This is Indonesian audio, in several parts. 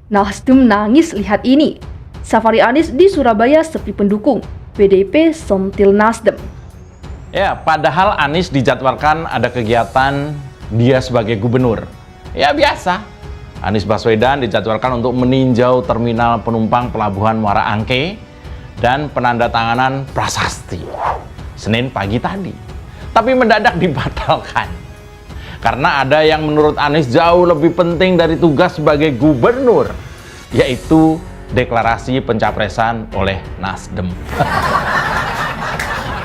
Nasdem nangis lihat ini. Safari Anies di Surabaya sepi pendukung. PDIP sentil Nasdem. Ya, padahal Anies dijadwalkan ada kegiatan dia sebagai gubernur. Ya biasa. Anies Baswedan dijadwalkan untuk meninjau terminal penumpang pelabuhan Muara Angke dan penandatanganan prasasti Senin pagi tadi. Tapi mendadak dibatalkan. Karena ada yang menurut Anies jauh lebih penting dari tugas sebagai gubernur, yaitu deklarasi pencapresan oleh Nasdem.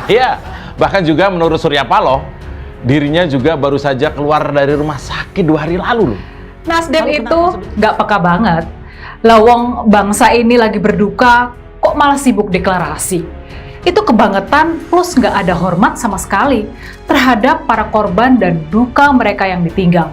Ya, bahkan juga menurut Surya Paloh, dirinya juga baru saja keluar dari rumah sakit 2 hari lalu loh. Nasdem itu nggak peka banget. Lawang bangsa ini lagi berduka, kok malah sibuk deklarasi. Itu kebangetan plus nggak ada hormat sama sekali terhadap para korban dan duka mereka yang ditinggal.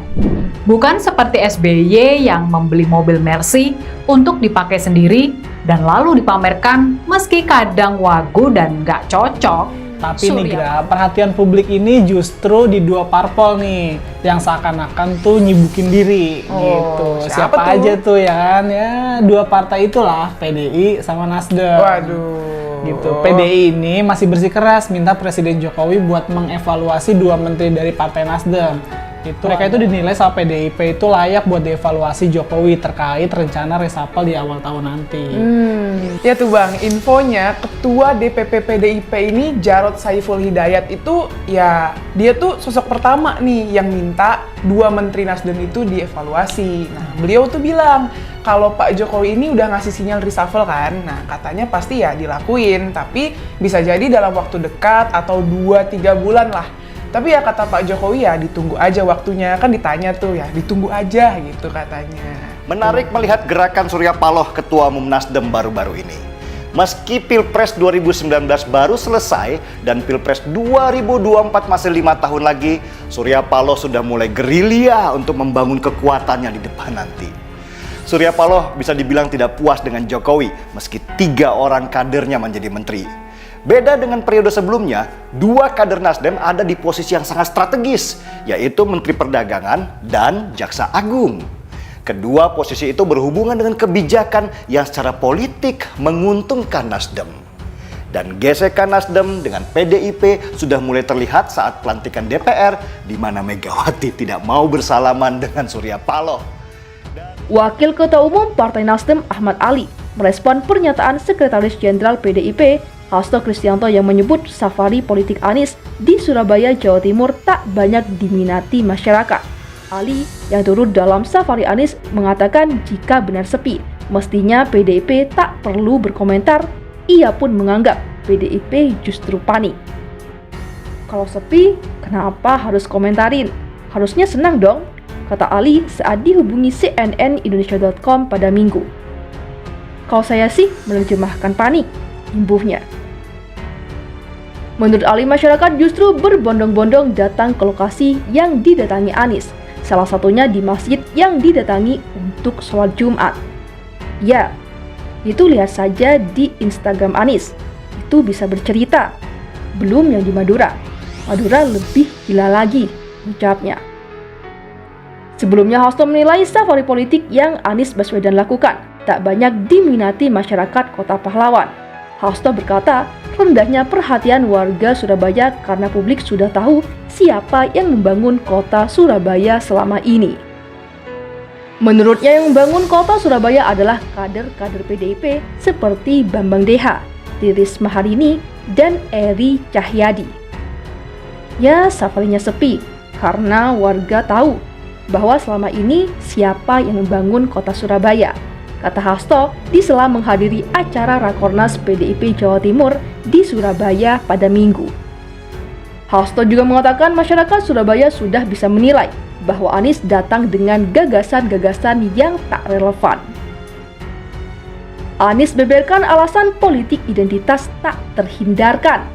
Bukan seperti SBY yang membeli mobil Mercy untuk dipakai sendiri dan lalu dipamerkan meski kadang wagu dan nggak cocok. Tapi nih Gra, perhatian publik ini justru di 2 parpol nih yang seakan-akan tuh nyibukin diri gitu. Siapa aja tuh ya kan? Ya 2 partai itulah, PDI sama Nasdem. Waduh. Gitu. PDI ini masih bersikeras minta Presiden Jokowi buat mengevaluasi 2 menteri dari Partai Nasdem. Mereka itu dinilai sama PDIP itu layak buat dievaluasi Jokowi terkait rencana reshuffle di awal tahun nanti. Ya tuh Bang, infonya Ketua DPP PDIP ini Jarod Saiful Hidayat itu ya dia tuh sosok pertama nih yang minta 2 menteri Nasdem itu dievaluasi. Nah, beliau tuh bilang kalau Pak Jokowi ini udah ngasih sinyal reshuffle kan, nah katanya pasti ya dilakuin, tapi bisa jadi dalam waktu dekat atau 2-3 bulan lah. Tapi ya kata Pak Jokowi ya ditunggu aja waktunya, kan ditanya tuh ya ditunggu aja gitu katanya. Menarik melihat gerakan Surya Paloh Ketua Umum Nasdem baru-baru ini. Meski Pilpres 2019 baru selesai dan Pilpres 2024 masih 5 tahun lagi, Surya Paloh sudah mulai gerilya untuk membangun kekuatannya di depan nanti. Surya Paloh bisa dibilang tidak puas dengan Jokowi meski 3 orang kadernya menjadi menteri. Beda dengan periode sebelumnya, 2 kader Nasdem ada di posisi yang sangat strategis, yaitu Menteri Perdagangan dan Jaksa Agung. Kedua posisi itu berhubungan dengan kebijakan yang secara politik menguntungkan Nasdem. Dan gesekan Nasdem dengan PDIP sudah mulai terlihat saat pelantikan DPR, di mana Megawati tidak mau bersalaman dengan Surya Paloh. Wakil Ketua Umum Partai Nasdem Ahmad Ali merespon pernyataan Sekretaris Jenderal PDIP Hasto Kristianto yang menyebut safari politik Anies di Surabaya, Jawa Timur tak banyak diminati masyarakat. Ali yang turut dalam safari Anies mengatakan jika benar sepi, mestinya PDIP tak perlu berkomentar. Ia pun menganggap PDIP justru panik. Kalau sepi, kenapa harus komentarin? Harusnya senang dong, kata Ali saat dihubungi cnnindonesia.com pada Minggu. Kalau saya sih menerjemahkan panik, imbuhnya. Menurut Ali, masyarakat justru berbondong-bondong datang ke lokasi yang didatangi Anies, salah satunya di masjid yang didatangi untuk sholat Jumat. Ya, itu lihat saja di Instagram Anies, itu bisa bercerita. Belum yang di Madura. Madura lebih gila lagi, ucapnya. Sebelumnya Hasto menilai safari politik yang Anies Baswedan lakukan tak banyak diminati masyarakat Kota Pahlawan. Hasto berkata, rendahnya perhatian warga Surabaya karena publik sudah tahu siapa yang membangun kota Surabaya selama ini. Menurutnya yang membangun kota Surabaya adalah kader-kader PDIP seperti Bambang Deha, Riris Maharini, dan Eri Cahyadi. Ya, safarinya sepi karena warga tahu bahwa selama ini siapa yang membangun kota Surabaya, kata Hasto di sela menghadiri acara Rakornas PDIP Jawa Timur di Surabaya pada Minggu. Hasto juga mengatakan masyarakat Surabaya sudah bisa menilai bahwa Anies datang dengan gagasan-gagasan yang tak relevan. Anies beberkan alasan politik identitas tak terhindarkan.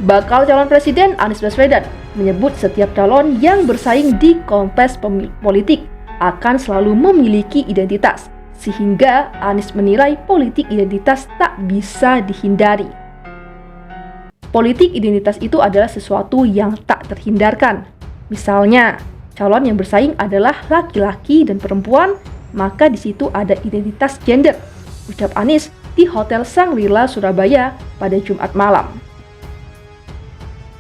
Bakal calon presiden Anies Baswedan menyebut setiap calon yang bersaing di kontes politik akan selalu memiliki identitas, sehingga Anies menilai politik identitas tak bisa dihindari. Politik identitas itu adalah sesuatu yang tak terhindarkan. Misalnya, calon yang bersaing adalah laki-laki dan perempuan maka di situ ada identitas gender, ucap Anies di Hotel Shangri-La Surabaya pada Jumat malam.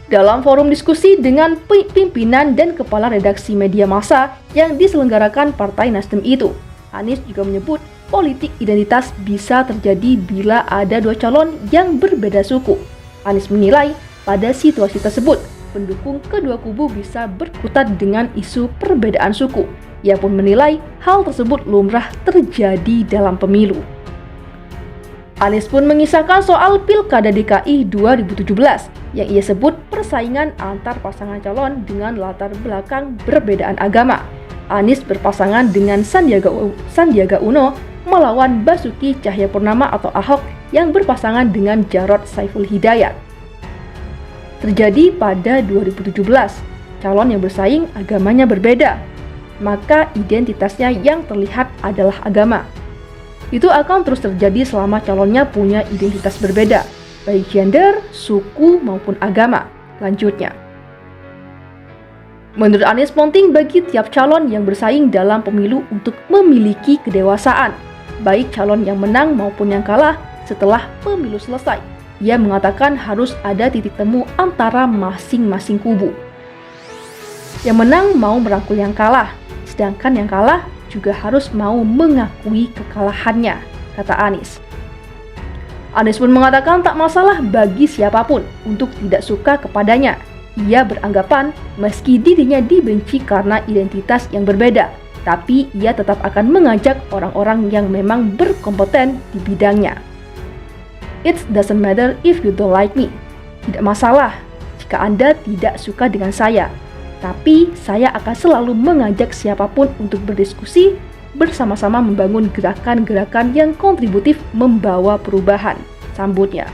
Dalam forum diskusi dengan pimpinan dan kepala redaksi media massa yang diselenggarakan Partai Nasdem itu, Anies juga menyebut politik identitas bisa terjadi bila ada dua calon yang berbeda suku. Anies menilai pada situasi tersebut, pendukung kedua kubu bisa berkutat dengan isu perbedaan suku. Ia pun menilai hal tersebut lumrah terjadi dalam pemilu. Anies pun mengisahkan soal Pilkada DKI 2017 yang ia sebut persaingan antar pasangan calon dengan latar belakang berbedaan agama. Anies berpasangan dengan Sandiaga Uno melawan Basuki Cahayapurnama atau Ahok yang berpasangan dengan Jarod Saiful Hidayat. Terjadi pada 2017, calon yang bersaing agamanya berbeda, maka identitasnya yang terlihat adalah agama. Itu akan terus terjadi selama calonnya punya identitas berbeda, baik gender, suku, maupun agama. Lanjutnya, menurut Anies penting bagi tiap calon yang bersaing dalam pemilu untuk memiliki kedewasaan, baik calon yang menang maupun yang kalah setelah pemilu selesai. Ia mengatakan harus ada titik temu antara masing-masing kubu. Yang menang mau merangkul yang kalah, sedangkan yang kalah juga harus mau mengakui kekalahannya, kata Anies. Anies pun mengatakan tak masalah bagi siapapun untuk tidak suka kepadanya. Ia beranggapan meski dirinya dibenci karena identitas yang berbeda, tapi ia tetap akan mengajak orang-orang yang memang berkompeten di bidangnya. It doesn't matter if you don't like me. Tidak masalah jika Anda tidak suka dengan saya. Tapi saya akan selalu mengajak siapapun untuk berdiskusi, bersama-sama membangun gerakan-gerakan yang kontributif membawa perubahan, sambutnya.